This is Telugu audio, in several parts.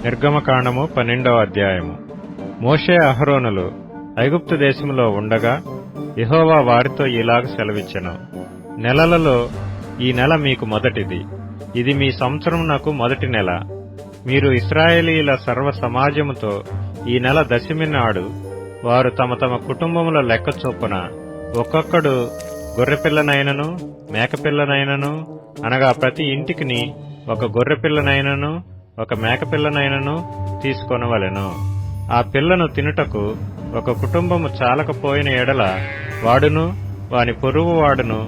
నిర్గమకాండము 12వ అధ్యాయము. మోషే అహరోనులు ఐగుప్తు దేశములో ఉండగా యెహోవా వారితో ఇలాగ సెలవిచ్చెను. నెలలలో ఈ నెల మీకు మొదటిది. ఇది మీ సంవత్సరమునకు మొదటి నెల. మీరు ఇశ్రాయేలీయుల సర్వ సమాజముతో ఈ నెల దశమి నాడు వారు తమ తమ కుటుంబముల లెక్క చొప్పున ఒక్కొక్కడు గొర్రెపిల్లనైనను మేకపిల్లనైనను, అనగా ప్రతి ఇంటికిని ఒక గొర్రెపిల్లనైనను ఒక మేకపిల్లనైనను తీసుకొనవలెను. ఆ పిల్లను తినుటకు ఒక కుటుంబము చాలకపోయిన ఎడల వాడును వాని పొరుగువాడును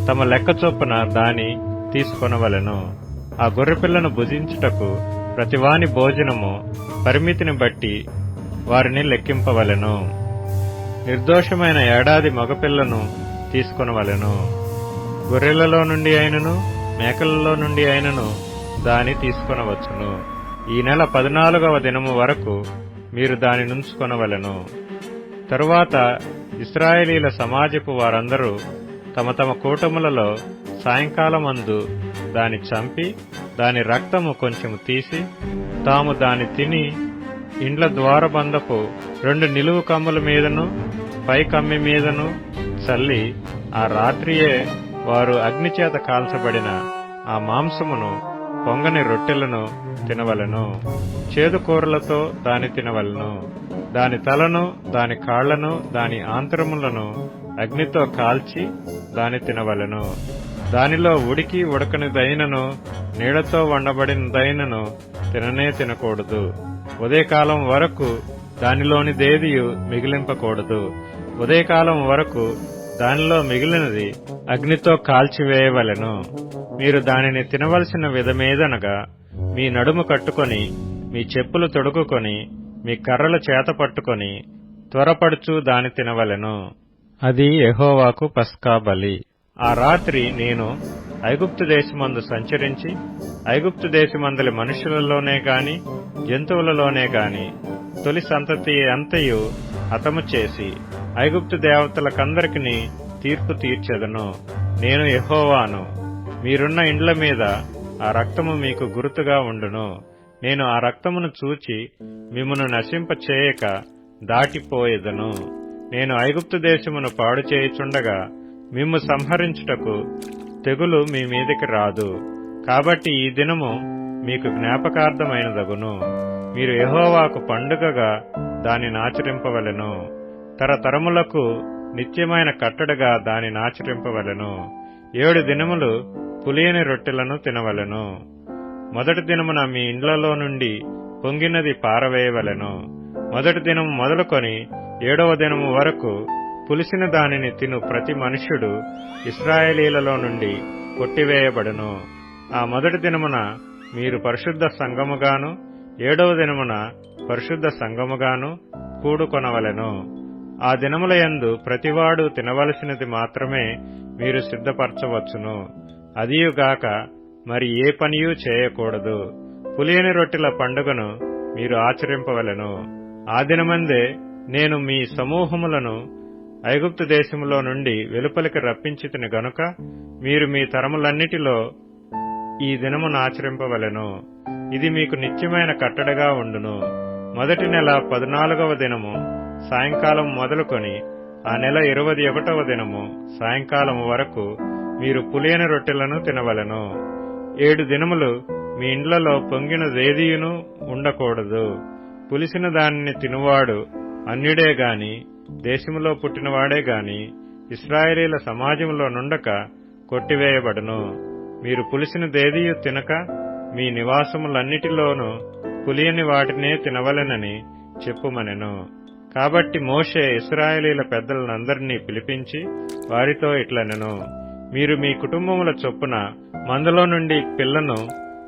తమ లెక్క చొప్పున దాని తీసుకొనవలెను. ఆ గొర్రెపిల్లను భుజించుటకు ప్రతివాని భోజనము పరిమితిని బట్టి వారిని లెక్కింపవలెను. నిర్దోషమైన ఏడాది మగపిల్లను తీసుకొనవలెను. గొర్రెలలో నుండి అయినను మేకలలో నుండి అయినను దాని తీసుకొనవచ్చును. ఈ నెల 14వ దినము వరకు మీరు దాని నుంచుకొనవలెను. తరువాత ఇశ్రాయేలీల సమాజపు వారందరూ తమ తమ కూటములలో సాయంకాలమందు దాని చంపి దాని రక్తము కొంచెము తీసి తాము దాని తిని ఇండ్ల ద్వారబంధపు 2 నిలువు కమ్ముల మీదను పై కమ్మి మీదను చల్లి ఆ రాత్రియే వారు అగ్నిచేత కాల్చబడిన ఆ మాంసమును పొంగని రొట్టెలను తినవలెను. చేదు కూరలతో దాని తినవలెను. దాని తలను దాని కాళ్లను దాని ఆంతరములను అగ్నితో కాల్చి దాని తినవలెను. దానిలో ఉడికి ఉడకనిదైనను నీళ్లతో వండబడినదైనను తిననే తినకూడదు. ఉదయకాలం వరకు దానిలోనిదేదియు మిగిలింపకూడదు. ఉదయకాలం వరకు దానిలో మిగిలినది అగ్నితో కాల్చివేయవలెను. మీరు దానిని తినవలసిన విధమేదనగా మీ నడుము కట్టుకొని మీ చెప్పులు తొడుగుకొని మీ కర్రలు చేత పట్టుకొని త్వరపడుచు దాని తినవలెను. అది యెహోవాకు పస్కా బలి. ఆ రాత్రి నేను ఐగుప్తు దేశమందు సంచరించి ఐగుప్తు దేశమందలి మనుషులలోనే గాని జంతువులలోనే గాని తొలి సంతతి అంతయు హతము చేసి ఐగుప్తు దేవతలకందరికీ తీర్పు తీర్చెదను. నేను యెహోవాను. మీరున్న ఇండ్ల మీద ఆ రక్తము మీకు గుర్తుగా ఉండును. నేను ఆ రక్తమును చూచి మిమ్మును నశింప చేయక దాటిపోయేదను. నేను ఐగుప్తు దేశమును పాడు చేయుచుండగా మిమ్ము సంహరించుటకు తెగులు మీ మీదికి రాదు. కాబట్టి ఈ దినము మీకు జ్ఞాపకార్థమైనదగును. మీరు యెహోవాకు పండుగగా దానిని ఆచరింపవలెను. తరతరములకు నిత్యమైన కట్టడగా దానిని ఆచరింపవలెను. 7 దినములు పులియని రొట్టెలను తినవలెను. మొదటి దినమున మీ ఇండ్లలో నుండి పొంగినది పారవేయవలెను. మొదటి దినము మొదలుకొని 7వ దినము వరకు పులిసిన దానిని తిను ప్రతి మనుష్యుడు ఇశ్రాయేలీలలో నుండి కొట్టివేయబడును. ఆ మొదటి దినమున మీరు పరిశుద్ధ సంఘముగాను 7వ దినమున పరిశుద్ధ సంఘముగాను కూడుకొనవలెను. ఆ దినములయందు ప్రతివాడు తినవలసినది మాత్రమే మీరు సిద్ధపరచవచ్చును. అదియుగాక మరి ఏ పనియూ చేయకూడదు. పులియని రొట్టెల పండుగను మీరు ఆచరింపవలెను. ఆ దినమందే నేను మీ సమూహములను ఐగుప్తు దేశములో నుండి వెలుపలికి రప్పించితిని గనుక మీరు మీ తరములన్నిటిలో ఈ దినమును ఆచరింపవలెను. ఇది మీకు నిత్యమైన కట్టడగా ఉండును. మొదటి నెల 14వ దినము సాయంకాలం మొదలుకొని ఆ నెల 21వ దినము సాయంకాలం వరకు మీరు పులియని రొట్టెలను తినవలెను. 7 దినములు మీ ఇండ్లలో పొంగినదేదియును ఉండకూడదు. పులిసిన దానిని తినువాడు అన్యుడే గాని దేశములో పుట్టినవాడే గాని ఇశ్రాయేలీల సమాజంలో నుండక కొట్టివేయబడును. మీరు పులిసినదేదియు తినక మీ నివాసములన్నిటిలోనూ పులియని వాటినే తినవలెనని చెప్పుమనెను. కాబట్టి మోషే ఇశ్రాయేలీల పెద్దలనందరినీ పిలిపించి వారితో ఇట్లనెను. మీరు మీ కుటుంబముల చొప్పున మందలో నుండి పిల్లను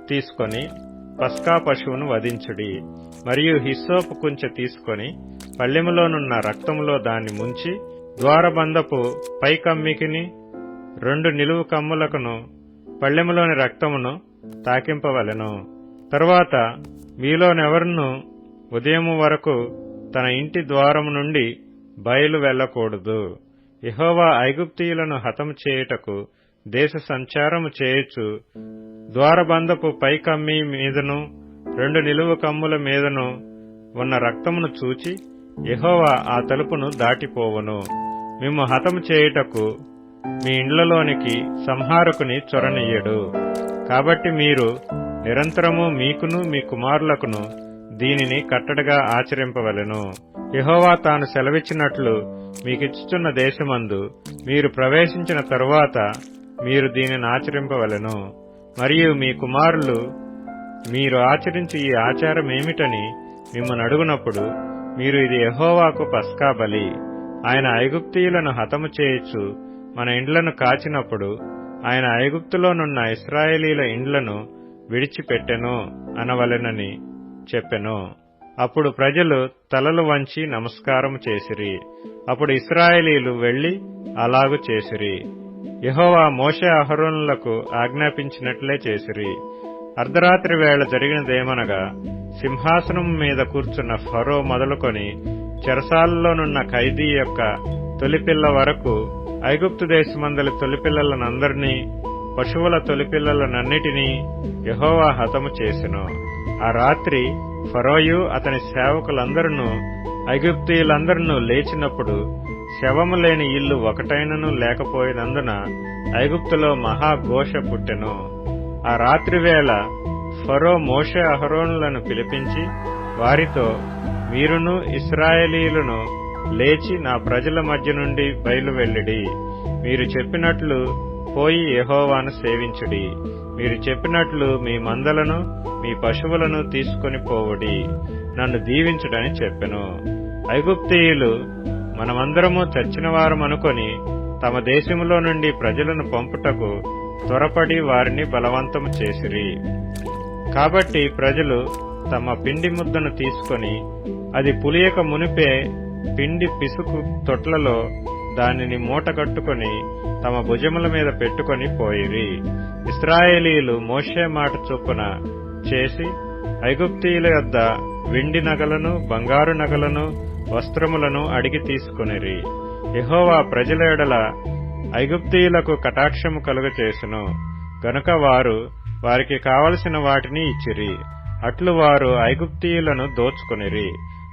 తీసుకొని పస్కా పశువును వధించుడి. మరియు హిస్సోపు కుంచె తీసుకొని పళ్ళెములోనున్న రక్తములో దాన్ని ముంచి ద్వారబంధపు పై కమ్మికిని 2 నిలువు కమ్ములకును పళ్ళెములోని రక్తమును తాకింపవలెను. తరువాత మీలోనెవరును ఉదయము వరకు తన ఇంటి ద్వారము నుండి బయలు వెళ్లకూడదు. యెహోవా ఐగుప్తీయులను హతము చేయుటకు దేశ సంచారము చేయుచు ద్వారబంధపు పై కమ్మి మీదను 2 నిలువు కమ్ముల మీదను ఉన్న రక్తమును చూచి యెహోవా ఆ తలుపును దాటిపోవును. మిమ్ము హతము చేయుటకు మీ ఇండ్లలోనికి సంహారకుని చొరనియ్యడు. కాబట్టి మీరు నిరంతరము మీకును మీ కుమారులకును దీనిని కట్టడగా ఆచరింపవలెను. యెహోవా తాను సెలవిచ్చినట్లు మీకిచ్చుచున్న దేశమందు మీరు ప్రవేశించిన తరువాత మీరు దీనిని ఆచరింపవలెను. మరియు మీ కుమారులు మీరు ఆచరించి ఈ ఆచారమేమిటని మిమ్మల్ని అడుగునప్పుడు మీరు ఇది యెహోవాకు పస్కా బలి, ఆయన ఐగుప్తీయులను హతము చేయుచు మన ఇండ్లను కాచినప్పుడు ఆయన ఐగుప్తులోనున్న ఇశ్రాయేలీల ఇండ్లను విడిచిపెట్టెను అనవలెనని చెప్పెను. అప్పుడు ప్రజలు తలలు వంచి నమస్కారము చేసిరి. అప్పుడు ఇశ్రాయేలీలు వెళ్లి అలాగు చేసిరి. యెహోవా మోషే అహరోనులకు ఆజ్ఞాపించినట్లే చేసిరి. అర్ధరాత్రి వేళ జరిగినదేమనగా, సింహాసనం మీద కూర్చున్న ఫరో మొదలుకొని చెరసాలలోనున్న ఖైదీ యొక్క తొలిపిల్ల వరకు ఐగుప్తు దేశమందలి తొలిపిల్లలనందరినీ, పశువుల తొలిపిల్లలనన్నిటినీ యెహోవా హతము చేసెను. ఆ రాత్రి ఫరోయు అతని సేవకులందరూ ఐగుప్తీయులందరూ లేచినప్పుడు శవము లేని ఇల్లు ఒకటైనను లేకపోయినందున ఐగుప్తులో మహాఘోష పుట్టెను. ఆ రాత్రివేళ ఫరో మోషే అహరోనులను పిలిపించి వారితో, మీరును ఇశ్రాయేలీయులను లేచి నా ప్రజల మధ్య నుండి బయలువెళ్ళిడి. మీరు చెప్పినట్లు పోయి యెహోవాను సేవించుడి. మీరు చెప్పినట్లు మీ మందలను మీ పశువులను తీసుకొని పోవుడి. నన్ను దీవించుడని చెప్పెను. ఐగుప్తీయులు మనమందరము చచ్చినవారమనుకొని తమ దేశములో నుండి ప్రజలను పంపుటకు త్వరపడి వారిని బలవంతము చేసిరి. కాబట్టి ప్రజలు తమ పిండి ముద్దను తీసుకొని అది పులియక మునిపే పిండి పిసుకు తొట్లలో దానిని మూటగట్టుకొని తమ భుజముల మీద పెట్టుకొని పోయిరి. ఇశ్రాయేలీయులు మోషే మాట చొప్పున చేసి ఐగుప్తీయుల యొద్ద వెండి నగలను, బంగారు నగలను, వస్త్రములను అడిగి తీసుకొనిరి. యెహోవా ప్రజల ఎడల ఐగుప్తీయులకు కటాక్షము కలుగచేసెను గనుక వారు వారికి కావలసిన వాటిని ఇచ్చిరి. అట్లు వారు ఐగుప్తీయులను దోచుకొనిరి.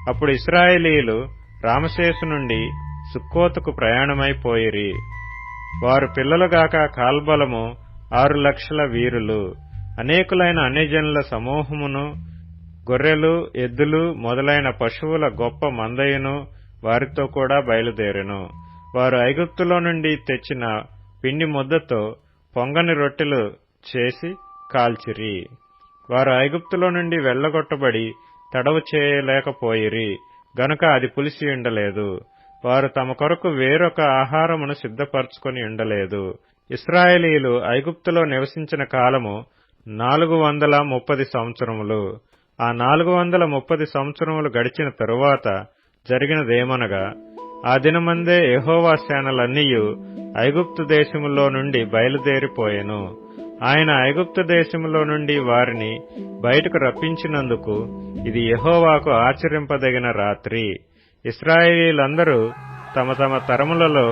అప్పుడు ఇశ్రాయేలీయులు రామసేసు నుండి సుక్కోతుకు ప్రయాణమైపోయిరి. వారు పిల్లలుగాక కాల్బలము 6,00,000 వీరులు, అనేకులైన అన్యజనుల సమూహమును, గొర్రెలు, ఎద్దులు మొదలైన పశువుల గొప్ప మందయును వారితో కూడా బయలుదేరెను. వారు ఐగుప్తులో నుండి తెచ్చిన పిండి ముద్దతో పొంగని రొట్టెలు చేసి కాల్చిరి. వారు ఐగుప్తులో నుండి వెళ్లగొట్టబడి తడవు చేయలేకపోయిరి గనుక అది పులిసి ఉండలేదు. వారు తమ కొరకు వేరొక ఆహారమును సిద్ధపరచుకొని ఉండలేదు. ఇశ్రాయేలీయులు ఐగుప్తులో నివసించిన కాలము 430 సంవత్సరములు. ఆ 430 సంవత్సరములు గడిచిన తరువాత జరిగినదేమనగా, ఆ దినమందే యెహోవా సేనలన్నీయు ఐగుప్తు దేశములో నుండి బయలుదేరిపోయెను. ఆయన ఐగుప్తు దేశములో నుండి వారిని బయటకు రప్పించినందుకు ఇది యెహోవాకు ఆచరింపదగిన రాత్రి. ఇశ్రాయేలీయులందరూ తమ తమ తరములలో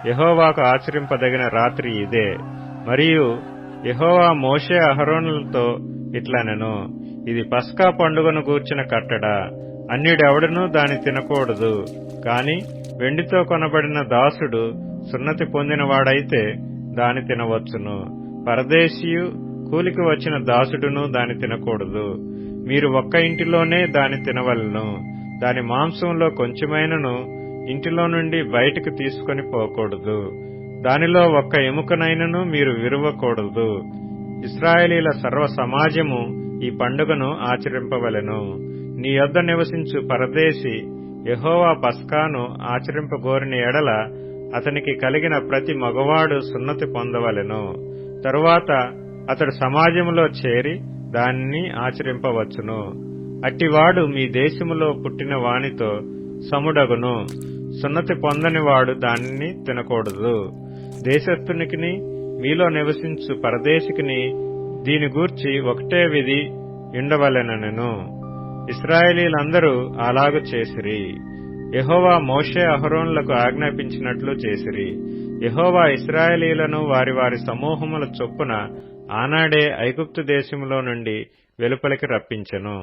యెహోవాకు ఆచరింపదగిన రాత్రి ఇదే. మరియు యెహోవా మోషే అహరోనులతో ఇట్లనెను, ఇది పస్కా పండుగను గూర్చిన కట్టడ. అన్యుడెవడనూ దాని తినకూడదు. కాని వెండితో కొనబడిన దాసుడు సున్నతి పొందినవాడైతే దాని తినవచ్చును. పరదేశీయు, కూలికి వచ్చిన దాసుడును దాని తినకూడదు. మీరు ఒక్క ఇంటిలోనే దాని తినవలెను. దాని మాంసంలో కొంచెమైనను ఇంటిలో నుండి బయటకు తీసుకొని పోకూడదు. దానిలో ఒక్క ఎముకనైనను మీరు విరువకూడదు. ఇశ్రాయేలీల సర్వ సమాజము ఈ పండుగను ఆచరింపవలెను. నీ యొద్ద నివసించు పరదేశి యెహోవా పస్కాను ఆచరింపగోరిన ఎడల అతనికి కలిగిన ప్రతి మగవాడు సున్నతి పొందవలెను. తరువాత అతడు సమాజములో చేరి దానిని ఆచరింపవచ్చును. అట్టివాడు మీ దేశములో పుట్టిన వానితో సముడగును. సున్నతి పొందనివాడు దానిని తినకూడదు. దేశస్థునికిని మీలో నివసించు పరదేశికిని దీని గూర్చి ఒకటే విధి ఉండవలెనెను. ఇశ్రాయేలీలందరూ అలాగు చేసిరి. యెహోవా మోషే అహరోనులకు ఆజ్ఞాపించినట్లు చేసిరి. యెహోవా ఇశ్రాయేలీలను వారి వారి సమూహముల చొప్పున ఆనాడే ఐగుప్తు దేశములో నుండి వెలుపలికి రప్పించెను.